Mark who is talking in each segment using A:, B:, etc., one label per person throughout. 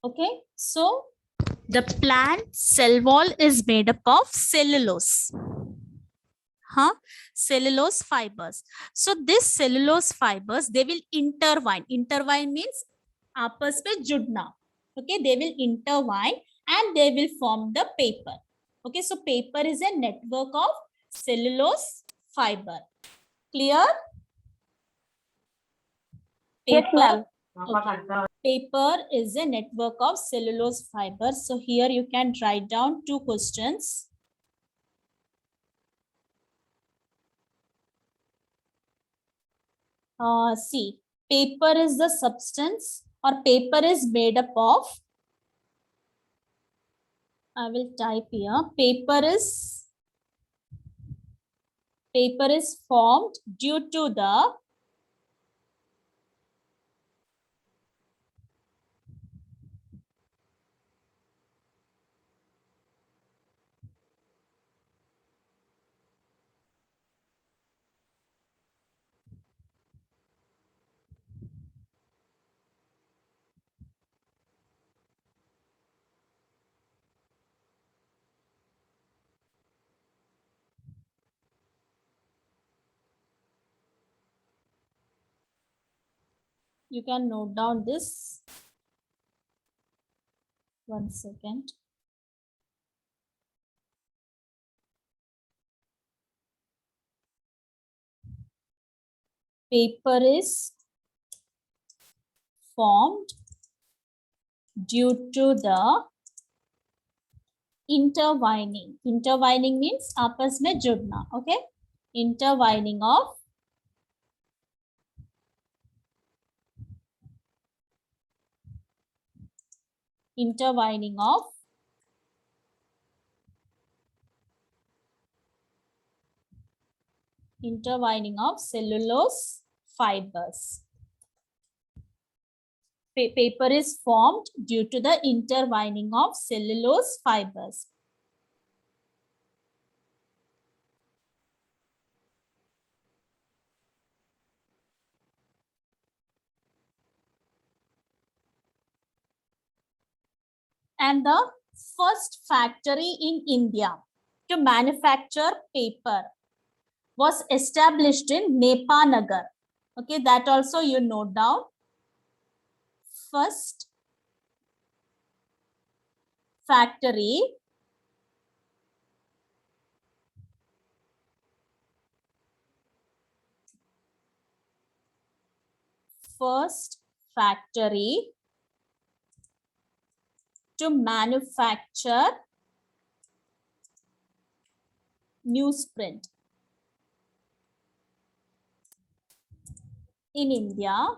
A: Okay, so the plant cell wall is made up of cellulose. Cellulose fibers. So this cellulose fibers, they will intertwine. Intertwine means आपस में जुड़ना. Okay, they will intertwine and they will form the paper. Okay, so paper is a network of cellulose fiber. Clear? Paper. Okay. Paper is a network of cellulose fibers. So here you can write down 2 questions. See, paper is the substance or paper is made up of. I will type here. Paper is formed due to the you can note down this. 1 second. Paper is formed due to the intertwining. Intertwining means आपस में जुड़ना. Okay, intertwining of cellulose fibers. Paper is formed due to the intertwining of cellulose fibers. And the first factory in India to manufacture paper was established in Nepanagar. Okay, that also you note down. First factory to manufacture newsprint in India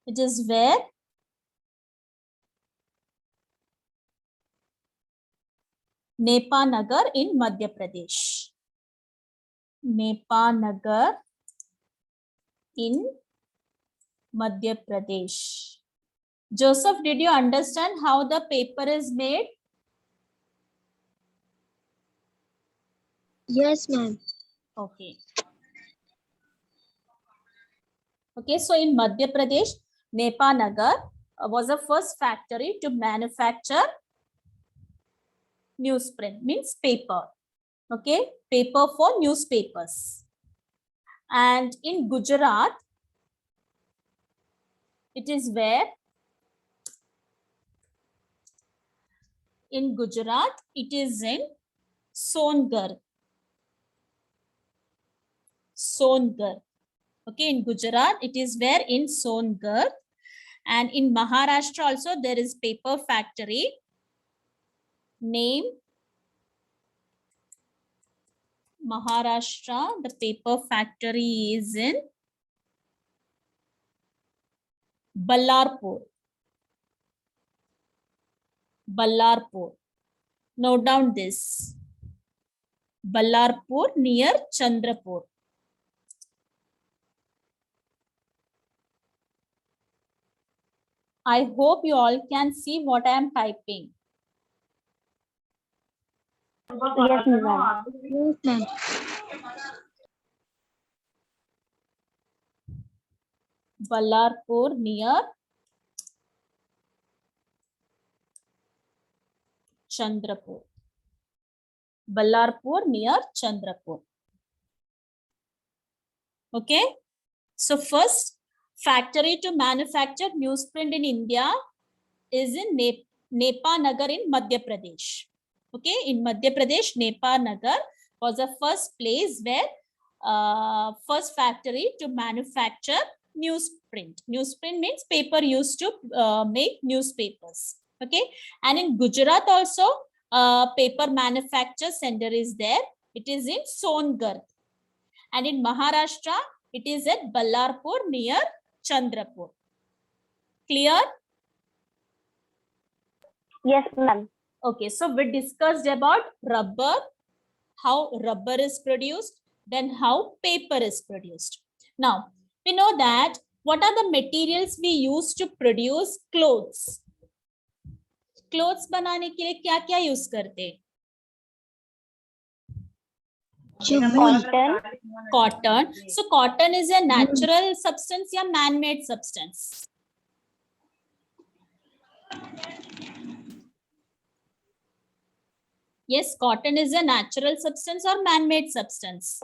A: It is where Nepanagar in Madhya Pradesh. Nepanagar in Madhya Pradesh. Joseph, did you understand how the paper is made?
B: Yes, ma'am.
A: Okay. Okay, so in Madhya Pradesh, Nepanagar was the first factory to manufacture newsprint, means paper. Okay, paper for newspapers. And in Gujarat, it is where in Gujarat, it is in Songar. Okay, in Gujarat, it is where in Songar. And in Maharashtra also there is paper factory. Name Maharashtra, the paper factory is in Ballarpur. Note down this. Ballarpur near Chandrapur. I hope you all can see what I am typing.
B: Yes, ma'am. Yes, ma'am.
A: Ballarpur near Chandrapur. Ballarpur near Chandrapur. Okay. So first factory to manufacture newsprint in India is in Nepa Nagar in Madhya Pradesh. Okay, in Madhya Pradesh, Nepa Nagar was the first place where first factory to manufacture newsprint. Newsprint means paper used to make newspapers. Okay, and in Gujarat also paper manufacture center is there. It is in Songarh. And in Maharashtra, it is at Ballarpur near Chandrapur. Clear?
B: Yes, ma'am.
A: Okay, so we discussed about rubber, how rubber is produced, then how paper is produced. Now, we know that what are the materials we use to produce clothes? Clothes बनाने के लिए क्या क्या use करते हैं?
B: Cotton.
A: Cotton. So cotton is a natural substance या man-made substance? Yes, cotton is a natural substance or man-made substance?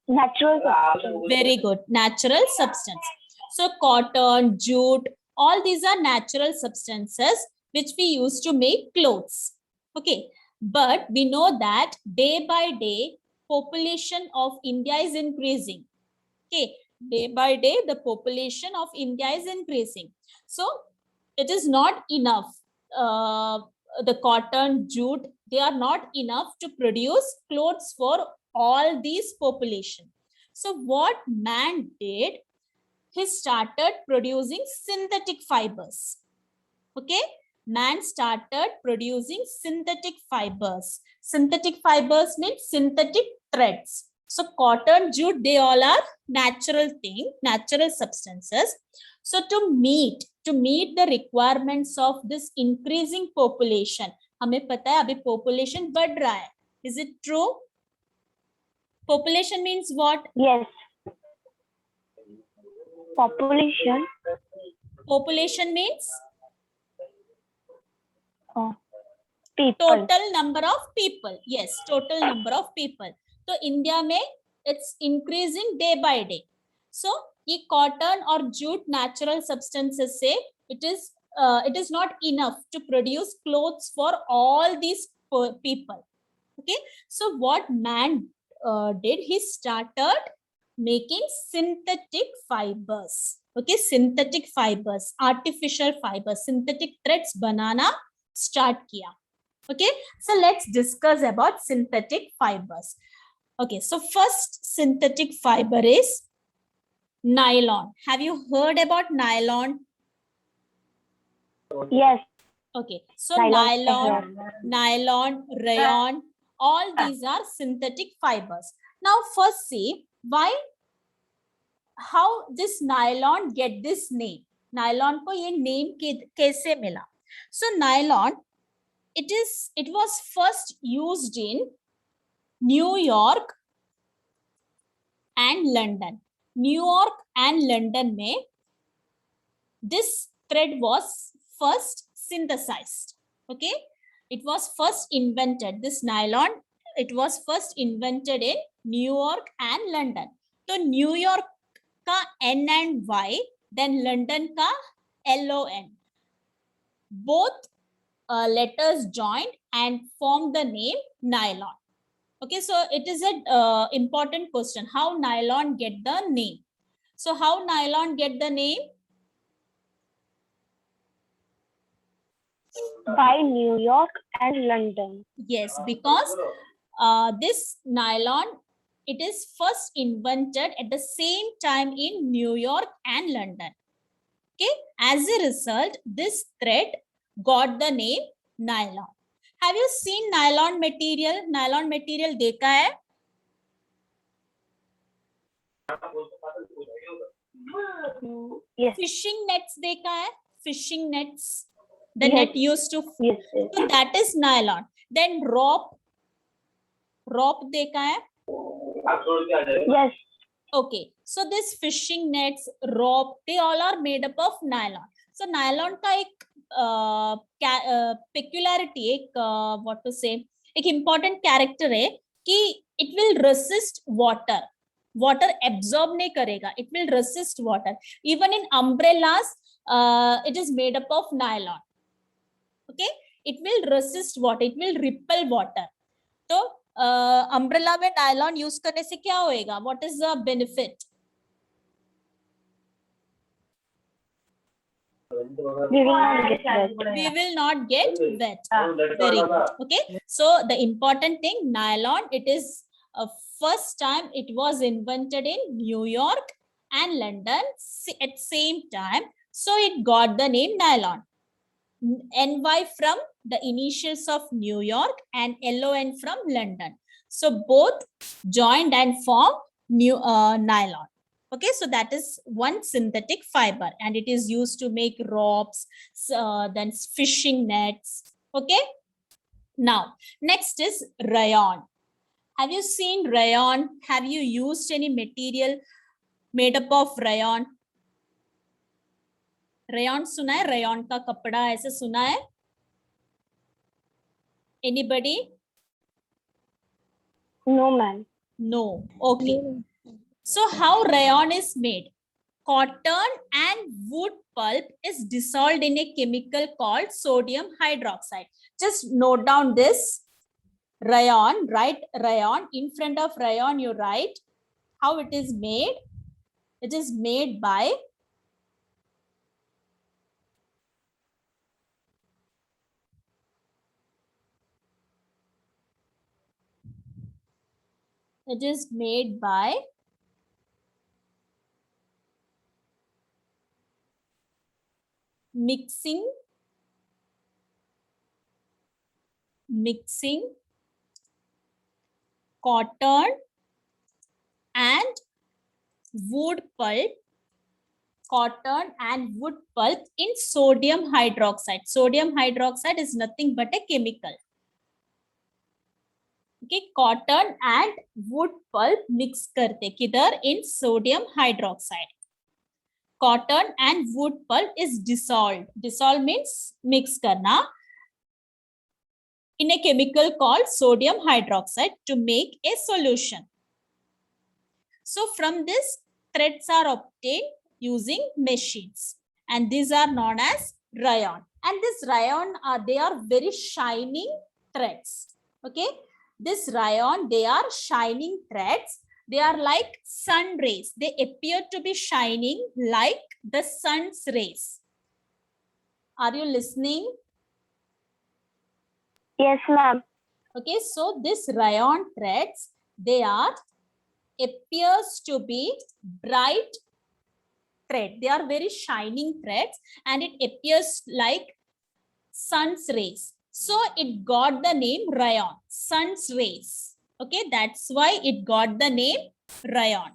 B: Natural substance.
A: Very good. Natural substance. So cotton, jute, all these are natural substances which we use to make clothes. Okay. But we know that day by day, population of India is increasing. Okay. Day by day, the population of India is increasing. So it is not enough. The cotton, jute, they are not enough to produce clothes for all these population. So what man did, he started producing synthetic fibers. Okay, man started producing synthetic fibers. Synthetic fibers means synthetic threads. So cotton, jute, they all are natural thing, natural substances. So to meet the requirements of this increasing population, हमें पता है अभी population बढ़ रहा है. Is it true? Population means what?
B: Yes. Population.
A: Population means
B: People.
A: total number of people. Yes, total number of people. So India में it's increasing day by day. So ये cotton or jute natural substances से it is not enough to produce clothes for all these people. Okay, so what man did, he started making synthetic fibers. Okay, synthetic fibers, artificial fibers, synthetic threads banana start kiya. Okay, so let's discuss about synthetic fibers. Okay, so first synthetic fiber is nylon. Have you heard about nylon?
B: Yes.
A: Okay, so nylon, rayon, all these are synthetic fibers. Now first see how this nylon get this name. Nylon को ये name कैसे मिला? So nylon, it was first used in New York and London. New York and London में this thread was first synthesized. Okay, it was first invented. This nylon, it was first invented in New York and London. So New York का N and Y, then London का LON. Both letters joined and form the name nylon. Okay, so it is an important question. How nylon get the name? So how nylon get the name?
B: By New York and London.
A: Yes, because this nylon, it is first invented at the same time in New York and London. Okay, as a result, this thread got the name nylon. Have you seen nylon material? Nylon material देखा है?
B: Yes.
A: Fishing nets देखा है? Fishing nets. The net used to.
B: Yes.
A: So that is nylon. Then rope देखा है?
B: Yes.
A: Okay. So this fishing nets, rope, they all are made up of nylon. So nylon का एक peculiarity, एक what to say, एक important character है कि it will resist water. Water absorb नहीं करेगा. It will resist water. Even in umbrellas, it is made up of nylon. Okay, it will resist water. It will repel water. तो umbrella में nylon use करने से क्या होएगा? What is the benefit?
B: We will not get wet.
A: We will not get wet. Very good. Okay, so the important thing, nylon, it is first time it was invented in New York and London at same time, so it got the name nylon. NY from the initials of New York and LON from London, so both joined and formed new nylon. Okay, so that is one synthetic fiber, and it is used to make ropes, then fishing nets. Okay, now next is rayon. Have you seen rayon? Have you used any material made up of rayon? Rayon सुना है? rayon का कपड़ा ऐसे सुना है? Anybody?
B: No, ma'am.
A: No. Okay. So how rayon is made? Cotton and wood pulp is dissolved in a chemical called sodium hydroxide. Just note down this. Rayon, write rayon. In front of rayon, you write how it is made. It is made by mixing cotton and wood pulp in sodium hydroxide. Sodium hydroxide is nothing but a chemical. Okay, cotton and wood pulp mix करते किधर? In sodium hydroxide. Cotton and wood pulp is dissolved. Dissolve means mix करना in a chemical called sodium hydroxide to make a solution. So from this, threads are obtained using machines, and these are known as rayon. And this rayon they are very shining threads. Okay, this rayon, they are shining threads. They are like sun rays. They appear to be shining like the sun's rays. Are you listening?
B: Yes, ma'am.
A: Okay, so this rayon threads, they are appears to be bright thread. They are very shining threads, and it appears like sun's rays. So it got the name rayon, sun's rays. Okay, that's why it got the name rayon.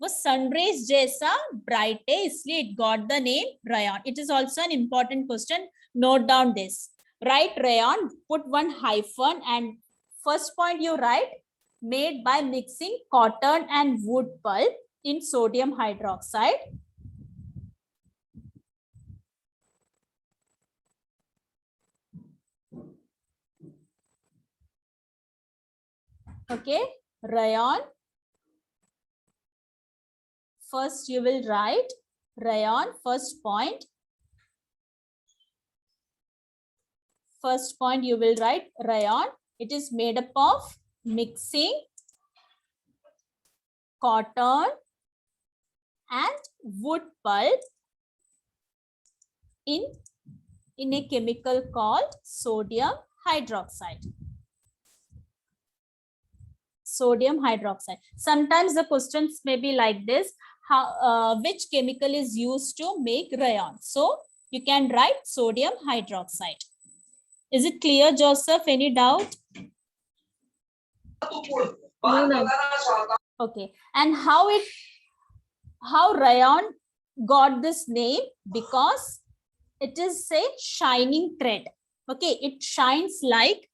A: वो sun rays जैसा bright है, इसलिए it got the name rayon. It is also an important question. Note down this. Write rayon, put one hyphen, and first point you write made by mixing cotton and wood pulp in sodium hydroxide. Okay, rayon. First you will write rayon, first point. First point you will write rayon. It is made up of mixing cotton and wood pulp in a chemical called sodium hydroxide. Sodium hydroxide. Sometimes the questions may be like this: how which chemical is used to make rayon? So you can write sodium hydroxide. Is it clear, Joseph? Any doubt?
B: No.
A: Okay. And how rayon got this name? Because it is a shining thread. Okay, it shines like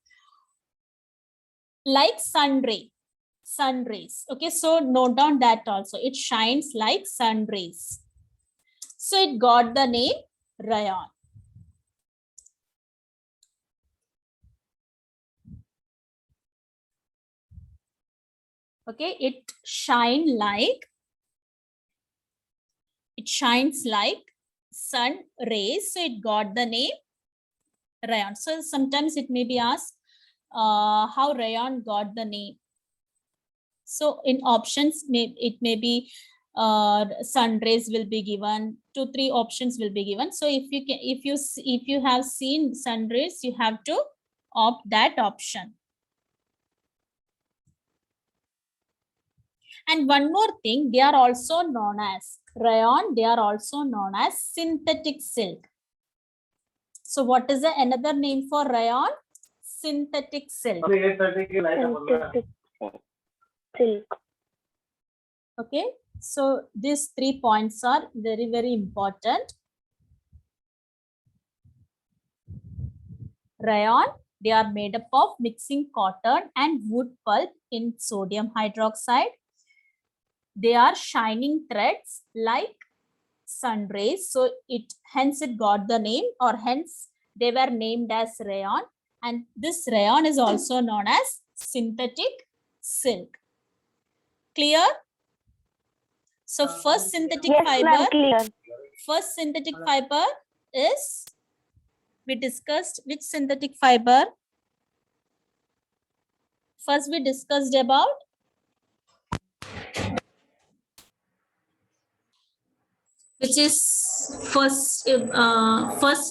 A: sun ray. sun rays. Okay, so note down that also. It shines like sun rays. So it got the name rayon. Okay, it shines like sun rays, so it got the name rayon. So sometimes it may be asked how rayon got the name. So in options, it may be sun rays will be given, 2-3 options will be given. So if you have seen sun rays, you have to opt that option. And one more thing, they are also known as rayon. They are also known as synthetic silk. So what is the another name for rayon? Synthetic silk.
B: Synthetic silk.
A: Okay, so these 3 points are very, very important. Rayon, they are made up of mixing cotton and wood pulp in sodium hydroxide. They are shining threads like sun rays. So hence it got the name, or hence they were named as rayon. And this rayon is also known as synthetic silk. Clear? So first synthetic fiber.
B: Clear.
A: First synthetic fiber is, we discussed which synthetic fiber? First we discussed about which is first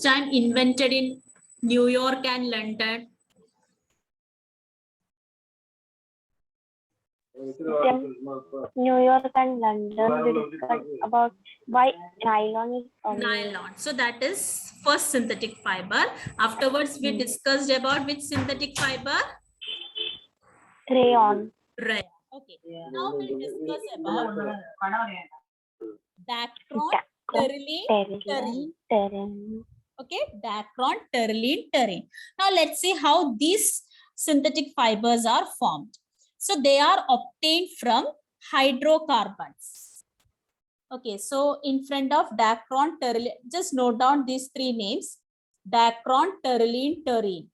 A: time invented in New York and London.
B: New York and London, we discussed about why nylon is
A: Nylon. So that is first synthetic fiber. Afterwards, we discussed about which synthetic fiber?
B: rayon.
A: Rayon. Okay. Now we'll discuss about Dacron, terylene, terene. Okay, Dacron, terylene, terene. Now let's see how these synthetic fibers are formed. So they are obtained from hydrocarbons. Okay, so in front of Dacron, terylene, just note down these 3 names: Dacron, terylene, terene.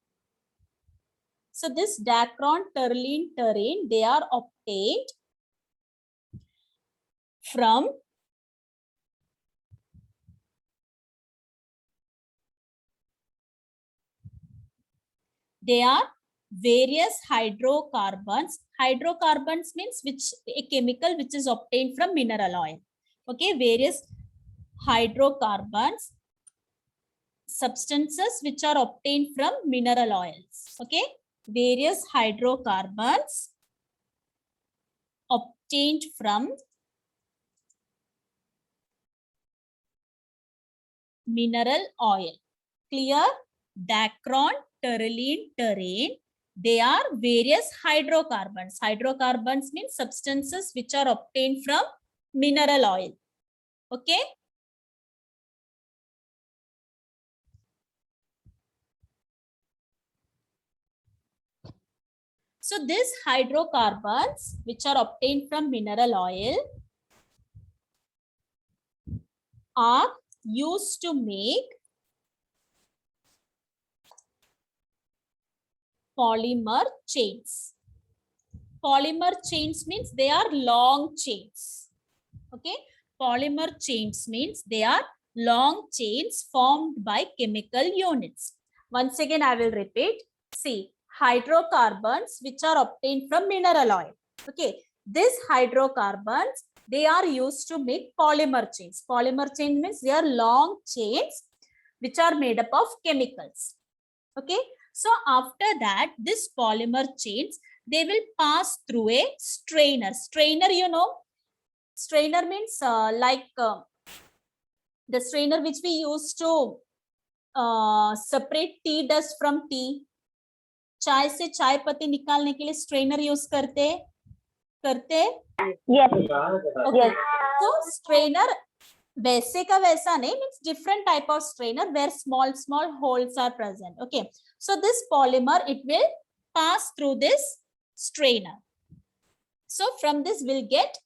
A: So this Dacron, terylene, terene, they are obtained from various hydrocarbons. Hydrocarbons means a chemical which is obtained from mineral oil. Okay, various hydrocarbons, substances which are obtained from mineral oils. Okay, various hydrocarbons obtained from mineral oil. Clear? Dacron, terylene, terene, they are various hydrocarbons. Hydrocarbons means substances which are obtained from mineral oil. Okay. So these hydrocarbons which are obtained from mineral oil are used to make polymer chains. Polymer chains means they are long chains. Okay, polymer chains means they are long chains formed by chemical units. Once again, I will repeat. See, hydrocarbons which are obtained from mineral oil. Okay, these hydrocarbons, they are used to make polymer chains. Polymer chain means they are long chains which are made up of chemicals. Okay, so after that, this polymer chains, they will pass through a strainer. Strainer, you know, strainer means the strainer which we use to separate tea dust from tea. चाय से चाय पत्ती निकालने के लिए strainer use करते
B: Yes.
A: Okay. So strainer वैसे का वैसा नहीं, means different type of strainer where small holes are present. Okay, so this polymer, it will pass through this strainer. So from this we'll get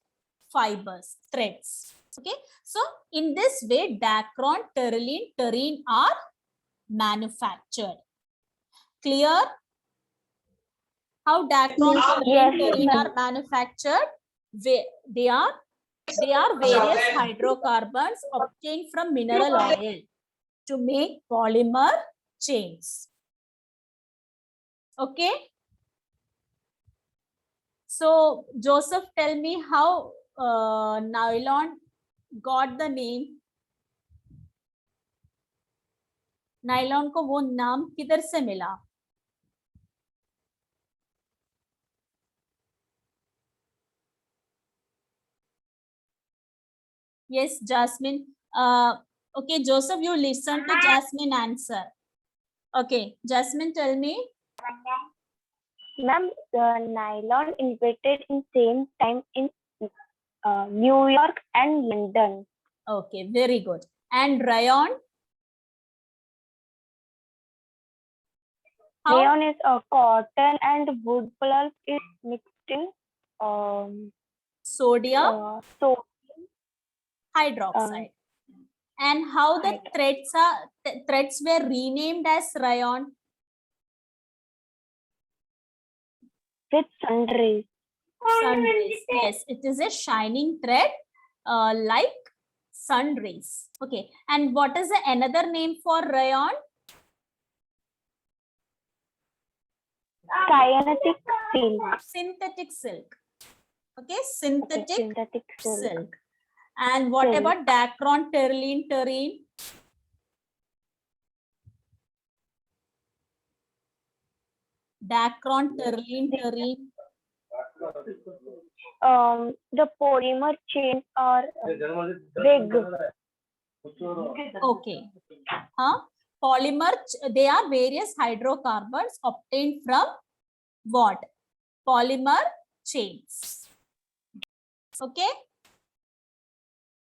A: fibers, threads. Okay. So in this way, Dacron, Terylene, Terene are manufactured. Clear? How Dacron,
B: Yes,
A: Terene
B: ma'am.
A: are manufactured? They are various hydrocarbons obtained from mineral oil to make polymer chains. Okay. So Joseph, tell me how nylon got the name. Nylon को वो नाम किधर से मिला? Yes, Jasmine. Okay, Joseph, you listen to Jasmine answer. Okay, Jasmine, tell me.
B: Ma'am, the nylon invented in same time in New York and London.
A: Okay, very good. And rayon? How?
B: Rayon is a cotton and wood pulp is mixed in
A: Sodium hydroxide. And how the threads were renamed as rayon?
B: with sun rays.
A: Sun rays. Yes, it is a shining thread like sun rays. Okay. And what is the another name for rayon?
B: Kinetic silk.
A: Synthetic silk. Okay, synthetic
B: silk.
A: silk. And what
B: Silk.
A: about Dacron, Terylene, Terene? Dacron, Terylene, Terene.
B: The polymer chains are big.
A: Okay. Polymer, they are various hydrocarbons obtained from what? Polymer chains. Okay.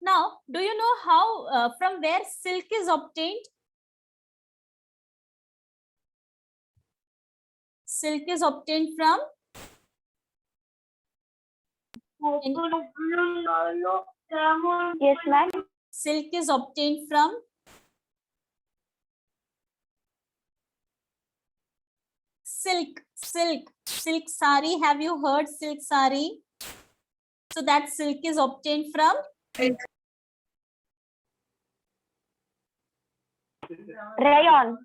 A: Now, do you know how, from where silk is obtained? Silk is obtained from?
B: Yes, ma'am.
A: Silk is obtained from? Silk sari. Have you heard silk sari? So that silk is obtained from?
B: Rayon.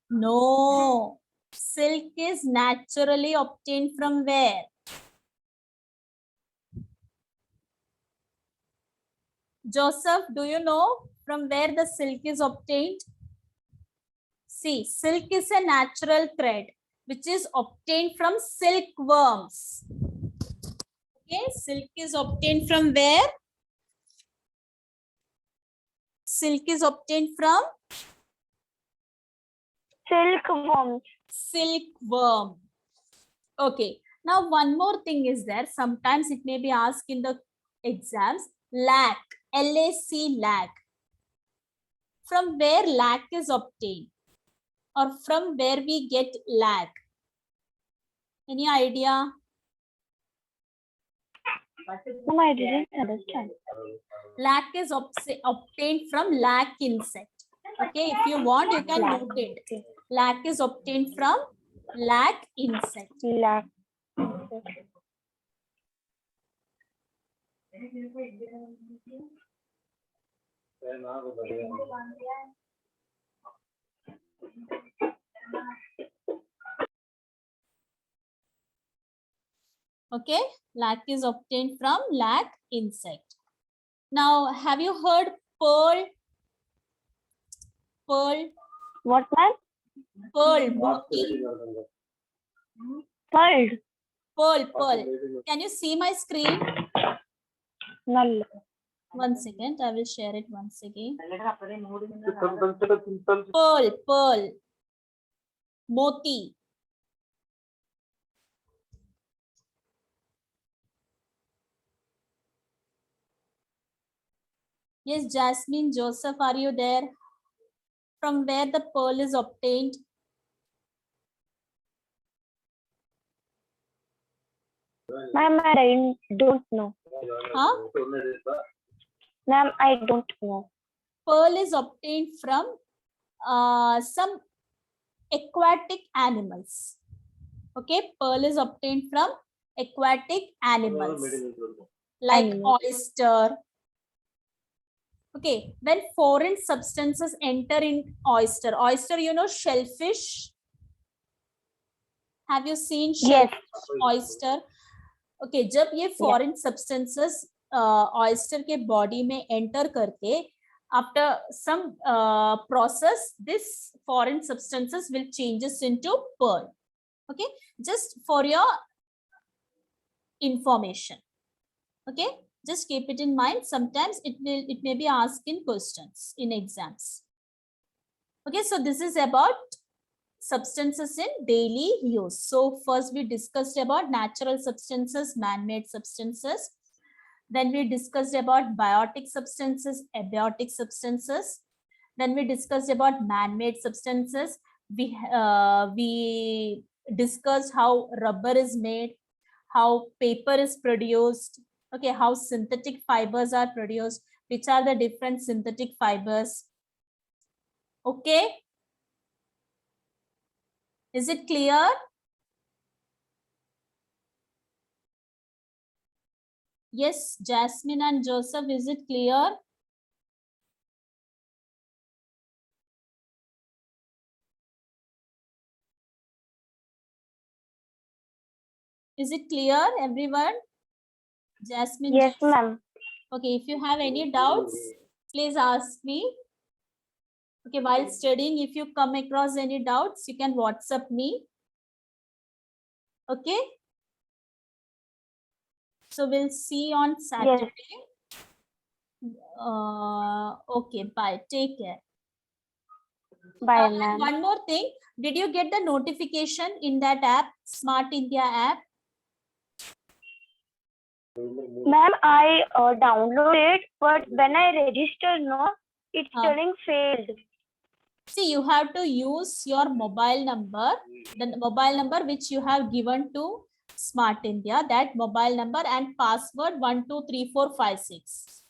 A: No. Silk is naturally obtained from where? Joseph, do you know from where the silk is obtained? See, silk is a natural thread which is obtained from silkworms. Okay, silk is obtained from where? Silk is obtained from?
B: Silkworms.
A: Silkworm. Okay. Now, one more thing is there. Sometimes it may be asked in the exams. Lac, LAC, lac. From where lac is obtained? Or from where we get lac? Any idea?
B: No, I didn't understand.
A: Lac is obtained from lac insect. Okay, if you want, you can note it. Lac is obtained from lac insect.
B: Lac.
A: Okay, lac is obtained from lac insect. Now, have you heard pearl? Pearl.
B: What, ma'am?
A: Pearl. Moti.
B: Pearl.
A: Pearl. Can you see my screen?
B: Null.
A: One second, I will share it once again. Pearl. Moti. Yes, Jasmine, Joseph, are you there? From where the pearl is obtained?
B: Ma'am, I don't know.
A: Huh?
B: Ma'am, I don't know.
A: Pearl is obtained from some aquatic animals. Okay, pearl is obtained from aquatic animals like
B: Animals.
A: oyster. Okay, when foreign substances enter in oyster, you know, shellfish. Have you seen
B: Yes.
A: shellfish, oyster? Okay, जब ये foreign substances oyster के body में enter करके, after some process, this foreign substances will changes into pearl. Okay, just for your information. Okay, just keep it in mind. Sometimes it may be asked in questions in exams. Okay, so this is about substances in daily use. So first we discussed about natural substances, man-made substances. Then we discussed about biotic substances, abiotic substances. Then we discussed about man-made substances. We discussed how rubber is made, how paper is produced, okay, how synthetic fibers are produced, which are the different synthetic fibers. Okay, is it clear? Yes, Jasmine and Joseph, is it clear? Is it clear, everyone? Jasmine?
B: Yes,
A: Joseph?
B: ma'am.
A: Okay, if you have any doubts, please ask me. Okay, while studying, if you come across any doubts, you can WhatsApp me. Okay. So we'll see on Saturday.
B: Yes.
A: Okay, bye. Take care.
B: Bye,
A: And
B: ma'am.
A: one more thing, did you get the notification in that app, Smart India app?
B: Ma'am, I downloaded it, but when I register, no, it's telling failed.
A: See, you have to use your mobile number, the mobile number which you have given to Smart India, that mobile number and password 123456.